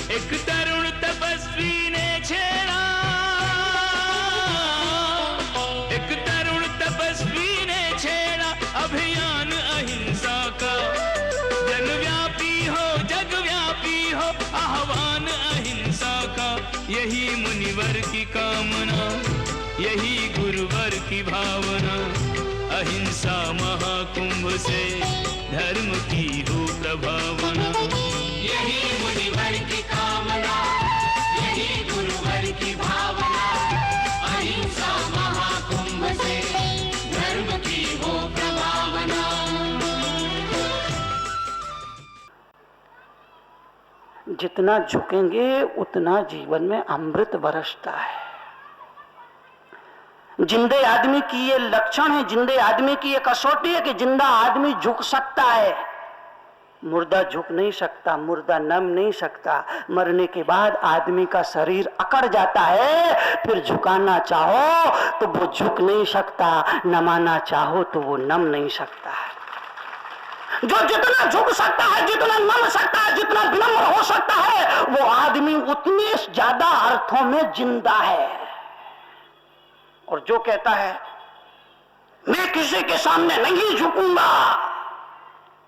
एक तरुण तपस्वी ने छेड़ा, एक तरुण तपस्वी ने छेड़ा अभियान अहिंसा का। जनव्यापी हो जगव्यापी हो आह्वान अहिंसा का। यही मुनिवर की कामना, यही गुरुवर की भावना। अहिंसा महाकुंभ से धर्म की हो प्रभावना। यही मुनिवर की कामना, यही गुरुवर की भावना। अहिंसा महाकुंभ से धर्म की हो प्रभावना। जितना झुकेंगे उतना जीवन में अमृत बरसता है। जिंदे आदमी की ये लक्षण है, जिंदे आदमी की ये कसौटी है कि जिंदा आदमी झुक सकता है, मुर्दा झुक नहीं सकता, मुर्दा नम नहीं सकता। मरने के बाद आदमी का शरीर अकड़ जाता है, फिर झुकाना चाहो तो वो झुक नहीं सकता, नमाना चाहो तो वो नम नहीं सकता। जो जितना झुक सकता है, जितना नम सकता है, जितना विनम्र हो सकता है, वो आदमी उतने ज्यादा अर्थों में जिंदा है। और जो कहता है मैं किसी के सामने नहीं झुकूंगा,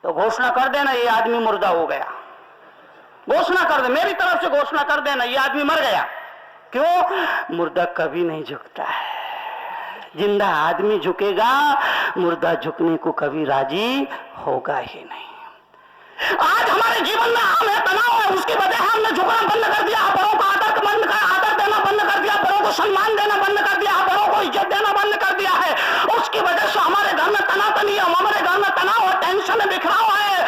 तो घोषणा कर देना ये आदमी मुर्दा हो गया। घोषणा कर दे, मेरी तरफ से घोषणा कर देना ये आदमी मर गया। क्यों? मुर्दा कभी नहीं झुकता है। जिंदा आदमी झुकेगा, मुर्दा झुकने को कभी राजी होगा ही नहीं। आज हमारे जीवन में आम है, तनाव है, उसकी वजह हमने झुकना बंद कर दिया, बड़ों को आदर देना बंद कर दिया, बड़ों को सम्मान देना बंद कर दिया, बड़ों को इज्जत देना बंद कर दिया है। उसकी वजह से हमारे घर में तनातनी है, हमारे घर में तनाव और टेंशन बिखराव है।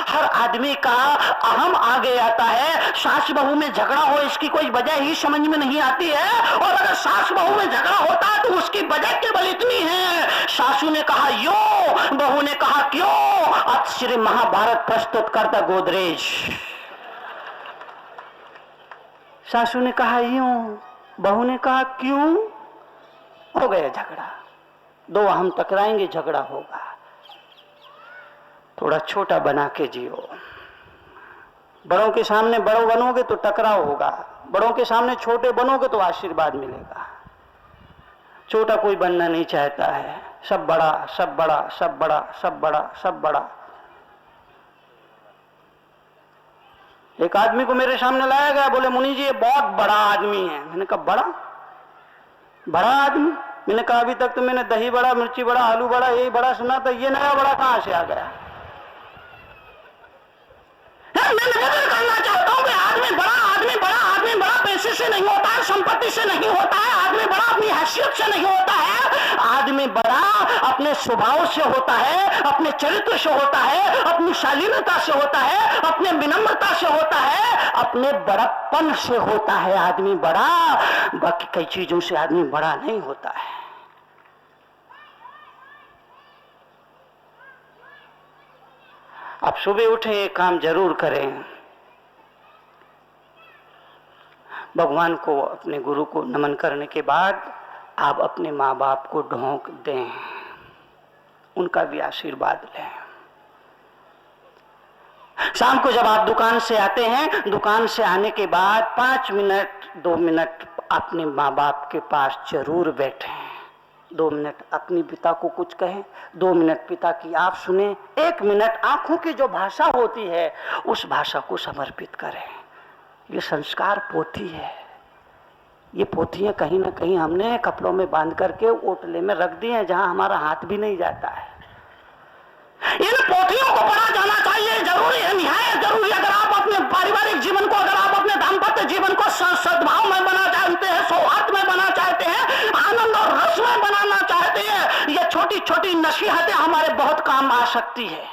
हर आदमी का अहम आगे आता है। सास बहू में झगड़ा हो, इसकी कोई वजह ही समझ में नहीं आती है। और अगर सास बहू में झगड़ा होता है तो उसकी वजह केवल इतनी है, सासू ने कहा यो, बहू ने कहा क्यों। अब श्री महाभारत प्रस्तुत करता गोदरेज। सासू ने कहा यूं, बहू ने कहा क्यों, हो गया झगड़ा। दो हम टकराएंगे, झगड़ा होगा। थोड़ा छोटा बना के जियो। बड़ों के सामने बड़ों बनोगे तो टकराव होगा, बड़ों के सामने छोटे बनोगे तो आशीर्वाद मिलेगा। छोटा कोई बनना नहीं चाहता है, सब बड़ा सब बड़ा सब बड़ा सब बड़ा सब बड़ा। एक आदमी को मेरे सामने लाया गया, बोले मुनि जी ये बहुत बड़ा आदमी है। मैंने कहा बड़ा बड़ा आदमी? मैंने कहा अभी तक तो मैंने दही बड़ा, मिर्ची बड़ा, आलू बड़ा, यही बड़ा सुना था, ये नया बड़ा कहां से आ गया? मैं निवेदन करना चाहता हूं कि आदमी बड़ा, आदमी बड़ा, आदमी बड़ा पैसे से नहीं होता है, संपत्ति से नहीं होता है, आदमी बड़ा अपनी हैसियत से नहीं होता है। आदमी बड़ा अपने स्वभाव से होता है, अपने चरित्र से होता है, अपनी शालीनता से होता है, अपने विनम्रता से होता है, अपने बड़प्पन से होता है आदमी बड़ा। बाकी कई चीजों से आदमी बड़ा नहीं होता है। आप सुबह उठे एक काम जरूर करें, भगवान को, अपने गुरु को नमन करने के बाद आप अपने माँ बाप को ढोंक दें, उनका भी आशीर्वाद लें। शाम को जब आप दुकान से आते हैं, दुकान से आने के बाद 5 मिनट 2 मिनट अपने माँ बाप के पास जरूर बैठें। 2 मिनट अपनी पिता को कुछ कहें, 2 मिनट पिता की आप सुने, 1 मिनट आंखों की जो भाषा होती है उस भाषा को समर्पित करें। ये संस्कार पोथी है। ये पोथियां कहीं ना कहीं हमने कपड़ों में बांध करके ओटले में रख दी हैं, जहां हमारा हाथ भी नहीं जाता है। इन पोथियों को पढ़ा जाना चाहिए, जरूरी है, निहायत जरूरी। अगर आप अपने पारिवारिक जीवन को, अगर आप अपने दाम्पत्य जीवन को सद्भाव में बना चाहते हैं, सौहार्द में बना चाहते हैं, छोटी छोटी नसीहतें हमारे बहुत काम आ सकती है।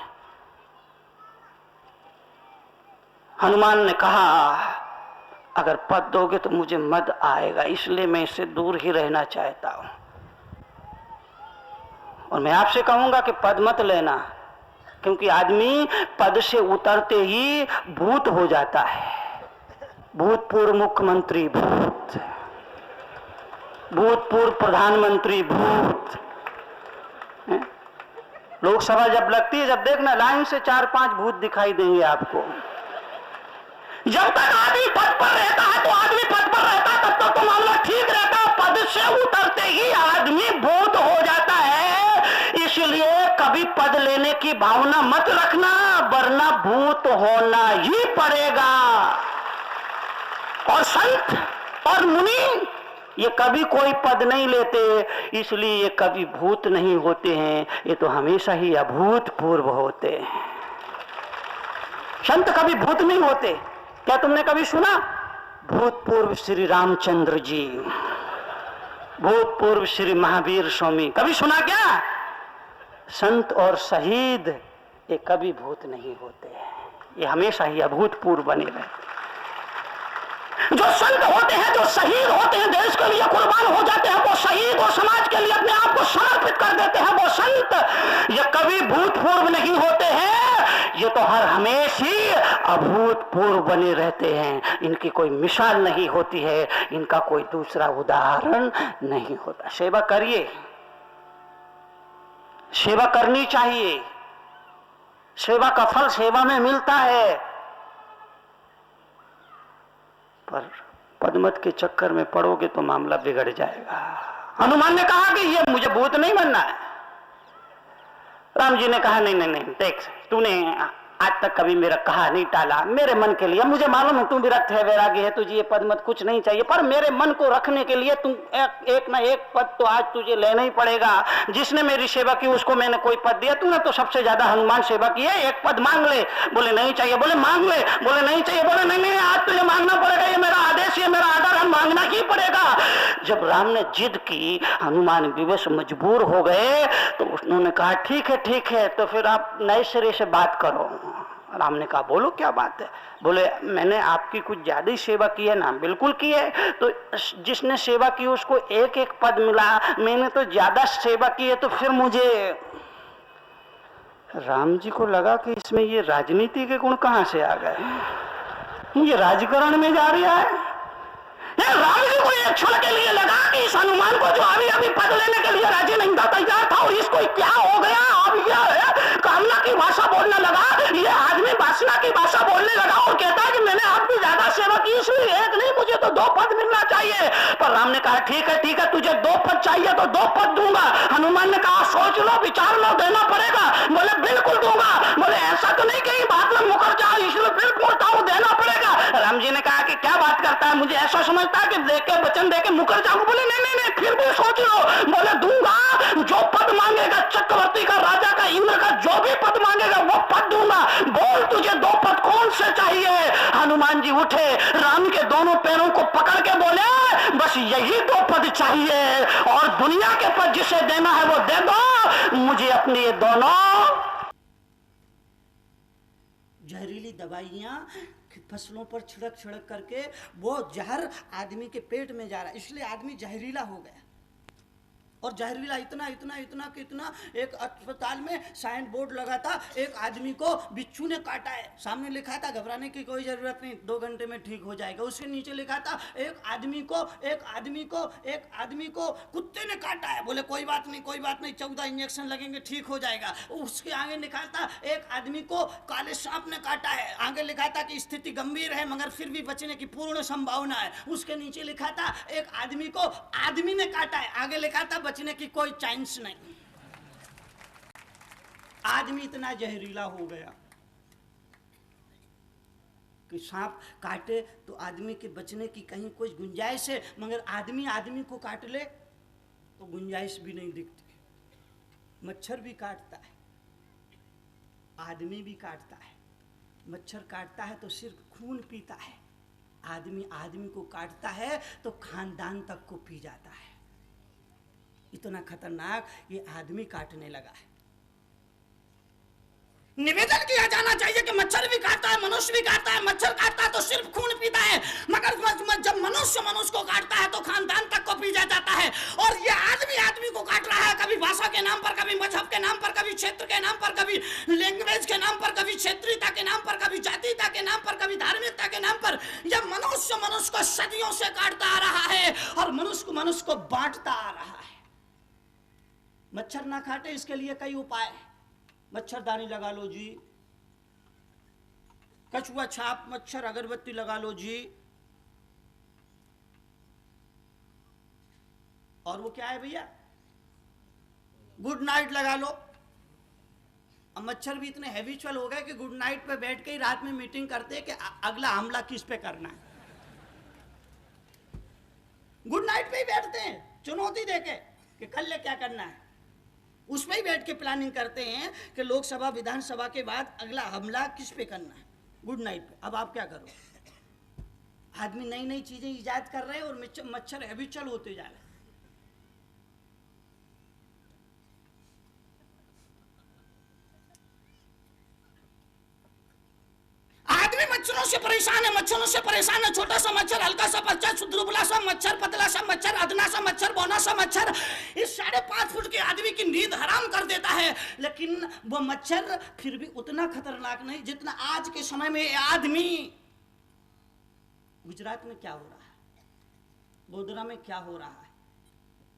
हनुमान ने कहा अगर पद दोगे तो मुझे मद आएगा, इसलिए मैं इससे दूर ही रहना चाहता हूं। और मैं आपसे कहूंगा कि पद मत लेना, क्योंकि आदमी पद से उतरते ही भूत हो जाता है। भूतपूर्व मुख्यमंत्री भूत, भूतपूर्व प्रधानमंत्री भूत। लोकसभा जब लगती है, जब देखना लाइन से 4-5 भूत दिखाई देंगे आपको। जब तक आदमी पद पर रहता है तो आदमी पद पर रहता है, तब तक तो मामला ठीक रहता है। पद से उतरते ही आदमी भूत हो जाता है। इसलिए कभी पद लेने की भावना मत रखना, वरना भूत होना ही पड़ेगा। और संत और मुनि ये कभी कोई पद नहीं लेते, इसलिए ये कभी भूत नहीं होते हैं, ये तो हमेशा ही अभूतपूर्व होते हैं। संत कभी भूत नहीं होते। क्या तुमने कभी सुना भूतपूर्व श्री रामचंद्र जी, भूतपूर्व श्री महावीर स्वामी, कभी सुना क्या? संत और शहीद ये कभी भूत नहीं होते, ये हमेशा ही अभूतपूर्व बने रहते। जो संत होते हैं, जो शहीद होते हैं, देश के लिए कुर्बान हो जाते हैं, वो शहीद और समाज के लिए अपने आप को समर्पित कर देते हैं, वो संत ये कभी भूतपूर्व नहीं होते हैं। ये तो हर हमेशा अभूतपूर्व बने रहते हैं। इनकी कोई मिसाल नहीं होती है, इनका कोई दूसरा उदाहरण नहीं होता। सेवा करिए, सेवा करनी चाहिए, सेवा का फल सेवा में मिलता है। पर पदमत के चक्कर में पड़ोगे तो मामला बिगड़ जाएगा। हनुमान ने कहा कि ये मुझे भूत नहीं बनना है। राम जी ने कहा नहीं नहीं नहीं, देख तूने आज तक कभी मेरा कहा नहीं टाला, मेरे मन के लिए मुझे मालूम है तू विरक्त है, वैरागी है, तुझे ये पद मत कुछ नहीं चाहिए, पर मेरे मन को रखने के लिए तुम एक ना एक पद तो आज तुझे लेना ही पड़ेगा। जिसने मेरी सेवा की उसको मैंने कोई पद दिया, तूने तो सबसे ज्यादा हनुमान सेवा की है, एक पद मांग ले। बोले नहीं चाहिए, बोले मांग ले, बोले नहीं चाहिए, बोले नहीं नहीं आज तुझे मांगना पड़ेगा, ये मेरा आदेश, ये मेरा आदर है, मांगना ही पड़ेगा। जब राम ने जिद की, हनुमान विवश मजबूर हो गए, तो उन्होंने कहा ठीक है, तो फिर आप नए सिरे से बात करो। राम ने कहा बोलो क्या बात है? बोले मैंने आपकी कुछ ज्यादा ही सेवा की है ना? बिल्कुल की है। तो जिसने सेवा की उसको एक एक पद मिला, मैंने तो ज्यादा सेवा की है, तो फिर मुझे। राम जी को लगा कि इसमें ये राजनीति के गुण कहां से आ गए, ये राजकारण में जा रहा है। राम जी को एक क्षण के लिए लगा कि इस हनुमान को जो अभी अभी पद लेने के लिए राजी नहीं था, तैयार था, और इसको क्या हो गया, अब ये कामना की भाषा बोलने लगा, ये आदमी वासना की भाषा बोलने लगा और कहता है कि मैंने आपकी ज्यादा सेवा की, इसलिए एक नहीं मुझे तो 2 पद मिलना चाहिए। पर राम ने कहा ठीक है, तुझे 2 पद चाहिए तो 2 पद दूंगा। हनुमान ने कहा सोच लो, विचार लो, देना पड़ेगा। बोले बिल्कुल दूंगा। बोले ऐसा तो नहीं कहीं बात में मुकर जाओ, इसलिए फिर बोलता हूँ देना पड़ेगा। राम जी ने कहा कि क्या बात करता है, मुझे ऐसा समझता है कि देके वचन देके मुकर जाऊंगा। बोले नहीं नहीं नहीं, फिर भी सोच लो। बोले दूंगा, जो पद मांगेगा, चक्रवर्ती का, राजा का, इंद्र का, जो भी पद मांगेगा वो पद दूंगा। बोल तुझे 2 पद कौन से चाहिए? हनुमान जी उठे, राम के दोनों पैरों को पकड़ के बोले बस यही 2 पद चाहिए, और दुनिया के पद जिसे देना है वो दे दो, मुझे अपनी ये दोनों जहरीली दवाइयां फसलों पर छिड़क करके वो जहर आदमी के पेट में जा रहा है, इसलिए आदमी जहरीला हो गया। और जहरीला इतना कि एक अस्पताल में साइन बोर्ड लगा था, एक आदमी को बिच्छू ने काटा है, सामने लिखा था घबराने की कोई जरूरत नहीं, 2 घंटे में ठीक हो जाएगा। उसके नीचे लिखा था एक आदमी को कुत्ते ने काटा है, बोले कोई बात नहीं 14 इंजेक्शन लगेंगे ठीक हो जाएगा। उसके आगे लिखा था एक आदमी को काले सांप ने काटा है, आगे लिखा था कि स्थिति गंभीर है मगर फिर भी बचने की पूर्ण संभावना है। उसके नीचे लिखा था एक आदमी को आदमी ने काटा है, आगे लिखा था बचने की कोई चांस नहीं। आदमी इतना जहरीला हो गया कि सांप काटे तो आदमी के बचने की कहीं कोई गुंजाइश है, मगर आदमी को काट ले तो गुंजाइश भी नहीं दिखती। मच्छर भी काटता है, आदमी भी काटता है। मच्छर काटता है तो सिर्फ खून पीता है, आदमी को काटता है तो खानदान तक को पी जाता है। इतना खतरनाक ये आदमी काटने लगा है। निवेदन किया जाना चाहिए कि मच्छर भी काटता है, मनुष्य भी काटता है। मच्छर काटता है तो सिर्फ खून पीता है, मगर जब मनुष्य मनुष्य को काटता है तो खानदान तक को पी जाता है। और ये आदमी आदमी को काट रहा है, कभी भाषा के नाम पर, कभी मजहब के नाम पर, कभी क्षेत्र के नाम पर, कभी लैंग्वेज के नाम पर, कभी क्षेत्रीयता के नाम पर, कभी जातीयता के नाम पर, कभी धार्मिकता के नाम पर। जब मनुष्य मनुष्य को सदियों से काटता आ रहा है और मनुष्य को बांटता आ रहा है। मच्छर ना काटे इसके लिए कई उपाय है। मच्छरदानी लगा लो जी, कछुआ छाप मच्छर अगरबत्ती लगा लो जी, और वो क्या है भैया, गुड नाइट लगा लो। अब मच्छर भी इतने हैबिचुअल हो गए कि गुड नाइट पे बैठ के ही रात में मीटिंग करते हैं कि अगला हमला किस पे करना है। गुड नाइट पे ही बैठते हैं चुनौती देके कि कल क्या करना है। उसमें ही बैठ के प्लानिंग करते हैं कि लोकसभा विधानसभा के बाद अगला हमला किस पे करना है, गुड नाइट पे। अब आप क्या करो, आदमी नई नई चीजें इजाद कर रहे हैं और मच्छर हैबिचुअल होते जा रहे हैं। आदमी मच्छरों से परेशान है, मच्छरों से परेशान है। छोटा सा मच्छर, हल्का सा मच्छर, दुबला सा मच्छर, पतला सा मच्छर, अदना सा मच्छर, बौना सा मच्छर, इस 5.5 फुट के आदमी की नींद हराम कर देता है। लेकिन वो मच्छर फिर भी उतना खतरनाक नहीं जितना आज के समय में आदमी। गुजरात में क्या हो रहा है, गोधरा में क्या हो रहा है,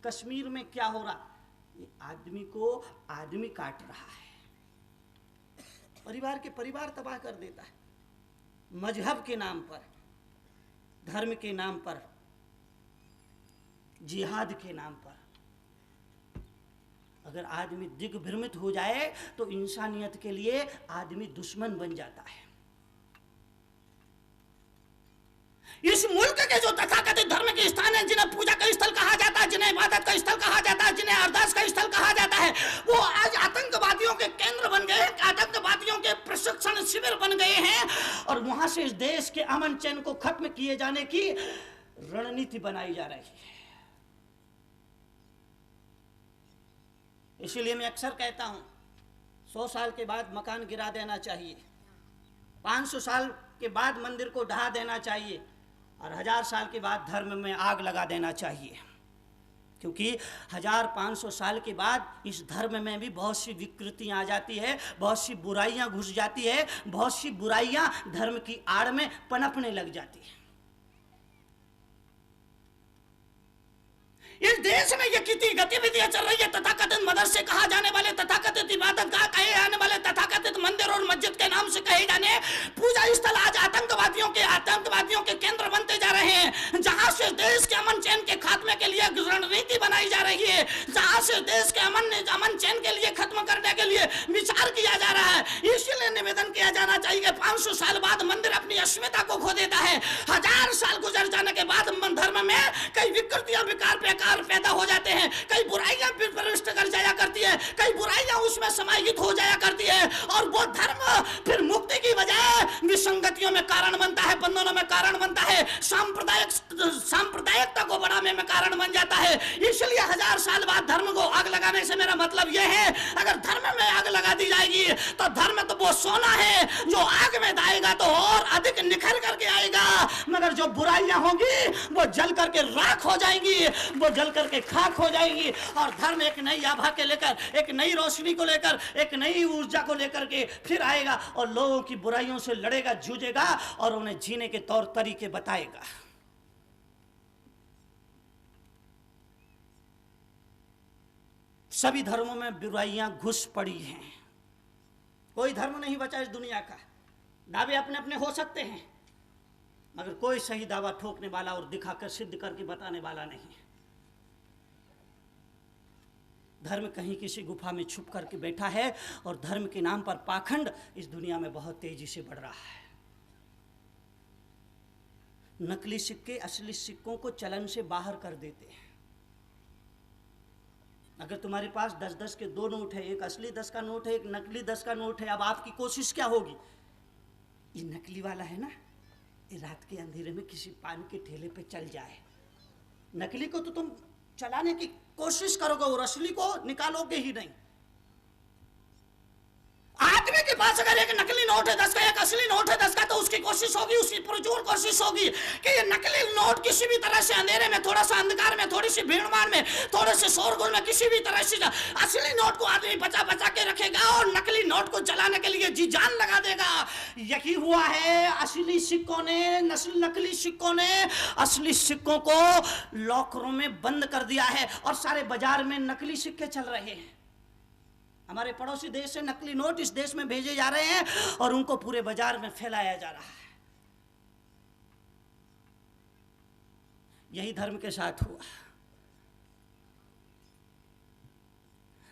कश्मीर में क्या हो रहा है, ये आदमी को आदमी काट रहा है। परिवार के परिवार तबाह कर देता है, मजहब के नाम पर, धर्म के नाम पर, जिहाद के नाम पर। अगर आदमी दिग्भ्रमित हो जाए तो इंसानियत के लिए आदमी दुश्मन बन जाता है। इस मुल्क के जो तथाकथित धर्म के स्थान है, जिन्हें पूजा का स्थल कहा जाता है, जिन्हें इबादत का स्थल कहा जाता है, जिन्हें अरदास का स्थल कहा जाता है, वो आज आतंकवादियों के केंद्र बन गए हैं, आतंकवादियों के प्रशिक्षण शिविर बन गए हैं। और वहां से इस देश के अमन चैन को खत्म किए जाने की रणनीति बनाई जा रही है। इसीलिए मैं अक्सर कहता हूं 100 साल के बाद मकान गिरा देना चाहिए, 500 साल के बाद मंदिर को ढहा देना चाहिए, और 1000 साल के बाद धर्म में आग लगा देना चाहिए। क्योंकि 1500 साल के बाद इस धर्म में भी बहुत सी विकृतियां आ जाती है, बहुत सी बुराइयां घुस जाती है, बहुत सी बुराइयां धर्म की आड़ में पनपने लग जाती है। इस देश में ये कितनी गतिविधियां चल रही है, तथाकथित मदरसे कहा जाने वाले, तथाकथित इबादत गाह कहे जाने वाले, तथाकथित मंदिर और मस्जिद के नाम से कहे जाने पूजा स्थल आज आतंकवादियों के केंद्र बनते जा रहे हैं। जहां से देश के अमन चैन के खात्मे के लिए रणनीति बनाई जा रही है, जहां से देश के अमन चैन के लिए खत्म करने के लिए विचार किया जा रहा है। इसलिए निवेदन किया जाना चाहिए, 500 साल बाद मंदिर अपनी अस्मिता को खो देता है। 1000 साल गुजर जाने के बाद धर्म में कई विकृतियां विकार पैदा हो जाते हैं, कई बुराइयां प्रविष्ट कर जाया करती है, कई बुराइयां उसमें समाहित हो जाया करती है, और वो धर्म फिर मुक्ति की बजाय विसंगतियों में कारण बनता है, बंधनों में कारण बनता है, सांप्रदायिकता को बढ़ाने में कारण बन जाता है। इसलिए 1000 साल बाद धर्म को आग लगाने से मेरा मतलब यह है, अगर धर्म में आग लगा दी जाएगी तो धर्म तो वो सोना है जो आग में आएगा तो और अधिक निखर करके आएगा, मगर जो बुराइयां होंगी वो जल करके राख हो जाएंगी, वो जल करके खाक हो जाएगी। और धर्म एक नई आभा के लेकर, एक नई रोशनी को लेकर, एक नई ऊर्जा को लेकर के फिर आएगा और लोगों की बुराइयों से लड़ेगा, जूझेगा और उन्हें जीने के तौर तरीके बताएगा। सभी धर्मों में बुराइयां घुस पड़ी हैं, कोई धर्म नहीं बचा इस दुनिया का। दावे अपने अपने हो सकते हैं, मगर कोई सही दावा ठोकने वाला और दिखाकर सिद्ध करके बताने वाला नहीं। धर्म कहीं किसी गुफा में छुप करके बैठा है और धर्म के नाम पर पाखंड इस दुनिया में बहुत तेजी से बढ़ रहा है। नकली सिक्के असली सिक्कों को चलन से बाहर कर देते हैं। अगर तुम्हारे पास 10-10 के 2 नोट है, एक असली 10 का नोट है, एक नकली 10 का नोट है, अब आपकी कोशिश क्या होगी? ये नकली वाला है ना, ये रात के अंधेरे में किसी पान के ठेले पे चल जाए। नकली को तो तुम चलाने की कोशिश करोगे और असली को निकालोगे ही नहीं। आदमी के पास अगर एक नकली नोट है 10 का, एक असली नोट है 10 का, तो उसकी कोशिश होगी, उसकी पुरजोर कोशिश होगी कि ये नकली नोट किसी भी तरह से अंधेरे में, थोड़ा सा अंधकार में, थोड़ी सी भीड़-भाड़ में, थोड़े से शोरगुल में, किसी भी तरह से असली नोट को आदमी बचा बचा के रखेगा और नकली नोट को चलाने के लिए जी जान लगा देगा। यही हुआ है असली सिक्कों ने, नकली सिक्कों ने असली सिक्कों को लॉकरों में बंद कर दिया है और सारे बाजार में नकली सिक्के चल रहे हैं। हमारे पड़ोसी देश से नकली नोट इस देश में भेजे जा रहे हैं और उनको पूरे बाजार में फैलाया जा रहा है। यही धर्म के साथ हुआ।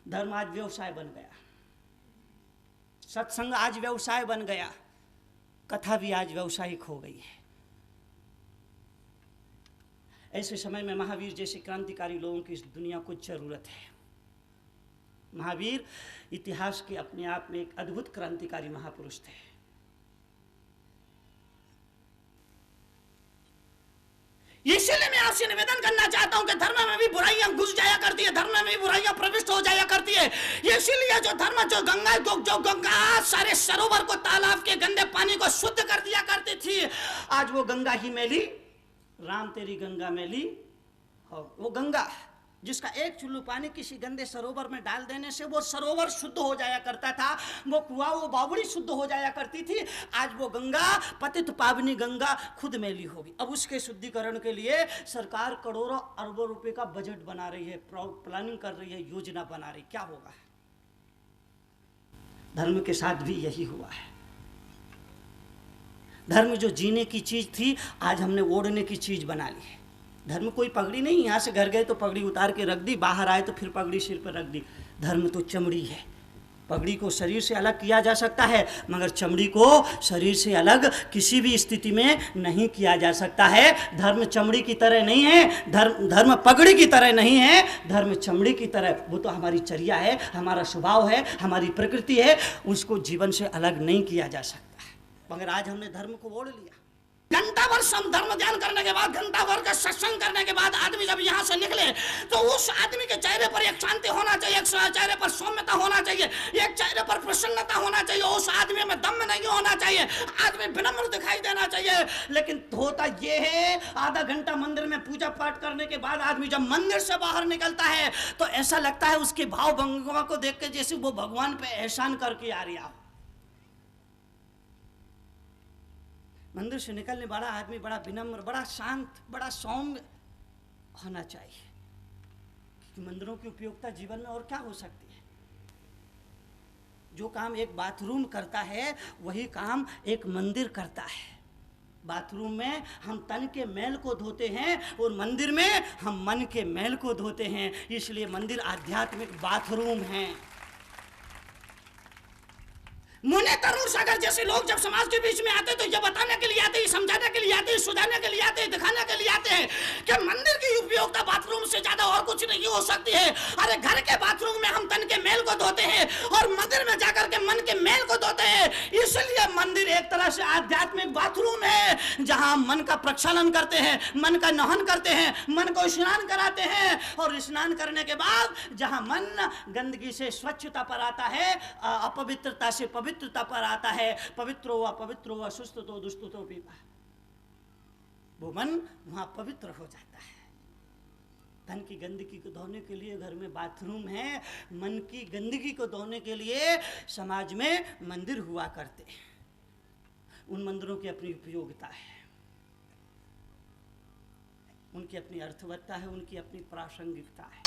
धर्म आज व्यवसाय बन गया, सत्संग आज व्यवसाय बन गया, कथा भी आज व्यवसायिक हो गई है। ऐसे समय में महावीर जैसे क्रांतिकारी लोगों की इस दुनिया को जरूरत है। महावीर इतिहास के अपने आप में एक अद्भुत क्रांतिकारी महापुरुष थे। इसलिए मैं आपसे निवेदन करना चाहता हूं कि धर्म में भी बुराइयां घुस जाया करती है, धर्म में भी बुराइयां प्रविष्ट हो जाया करती है। इसीलिए जो धर्म, जो गंगा सारे सरोवर को, तालाब के गंदे पानी को शुद्ध कर दिया करती थी, आज वो गंगा ही मैली, राम तेरी गंगा मैली हो। वो गंगा जिसका एक चुल्लू पानी किसी गंदे सरोवर में डाल देने से वो सरोवर शुद्ध हो जाया करता था, वो कुआं, वो बावड़ी शुद्ध हो जाया करती थी, आज वो गंगा, पतित पावनी गंगा खुद मैली होगी। अब उसके शुद्धिकरण के लिए सरकार करोड़ों अरबों रुपए का बजट बना रही है, प्लानिंग कर रही है, योजना बना रही। क्या होगा? धर्म के साथ भी यही हुआ है। धर्म जो जीने की चीज थी आज हमने ओढ़ने की चीज बना ली है। धर्म कोई पगड़ी नहीं, यहाँ से घर गए तो पगड़ी उतार के रख दी, बाहर आए तो फिर पगड़ी सिर पर रख दी। धर्म तो चमड़ी है। पगड़ी को शरीर से अलग किया जा सकता है, मगर चमड़ी को शरीर से अलग किसी भी स्थिति में नहीं किया जा सकता है। धर्म चमड़ी की तरह नहीं है, धर्म पगड़ी की तरह नहीं है, धर्म चमड़ी की तरह, वो तो हमारी चर्या है, हमारा स्वभाव है, हमारी प्रकृति है, उसको जीवन से अलग नहीं किया जा सकता। मगर आज हमने धर्म को ओढ़ लिया। घंटा भर धर्म ध्यान करने के बाद, घंटा भर का सत्संग करने के बाद आदमी जब यहाँ से निकले तो उस आदमी के चेहरे पर एक शांति होना चाहिए, एक चेहरे पर सौम्यता होना चाहिए, एक चेहरे पर प्रसन्नता होना चाहिए। उस आदमी में दम नहीं होना चाहिए, आदमी विनम्र दिखाई देना चाहिए। लेकिन होता ये है, आधा घंटा मंदिर में पूजा पाठ करने के बाद आदमी जब मंदिर से बाहर निकलता है तो ऐसा लगता है उसके भाव भंगिमा को देख के जैसे वो भगवान पे एहसान करके आ रहा हो। मंदिर से निकलने वाला आदमी बड़ा विनम्र, बड़ा शांत, बड़ा सौम्य होना चाहिए, क्योंकि मंदिरों की उपयोगिता जीवन में और क्या हो सकती है। जो काम एक बाथरूम करता है वही काम एक मंदिर करता है। बाथरूम में हम तन के मैल को धोते हैं और मंदिर में हम मन के मैल को धोते हैं, इसलिए मंदिर आध्यात्मिक बाथरूम है। मुने तरुण सागर जैसे लोग जब समाज के बीच में आते तो ये बताने के लिए आते हैं, समझाने के लिए आते हैं, सुधारने के लिए आते हैं, दिखाने के लिए आते हैं कि मंदिर की उपयोगिता बाथरूम से ज्यादा और कुछ नहीं हो सकती है। अरे घर के बाथरूम में हम तन के मैल को धोते हैं और मंदिर में जाकर के मन के मैल को धोते हैं। इसलिए मंदिर एक तरह से आध्यात्मिक बाथरूम है, जहां मन का प्रक्षालन करते हैं, मन का नहन करते हैं, मन को स्नान कराते हैं, और स्नान करने के बाद जहां मन गंदगी से स्वच्छता पर आता है, अपवित्रता से पवित्रता पर आता है, पवित्र हुआ पवित्र हुआ, सुस्त तो दुष्ट तो पीपा, वो मन वहां पवित्र हो जाता है। धन की गंदगी को धोने के लिए घर में बाथरूम है, मन की गंदगी को धोने के लिए समाज में मंदिर हुआ करते हैं। उन मंदिरों की अपनी उपयोगिता है, उनकी अपनी अर्थवत्ता है, उनकी अपनी प्रासंगिकता है।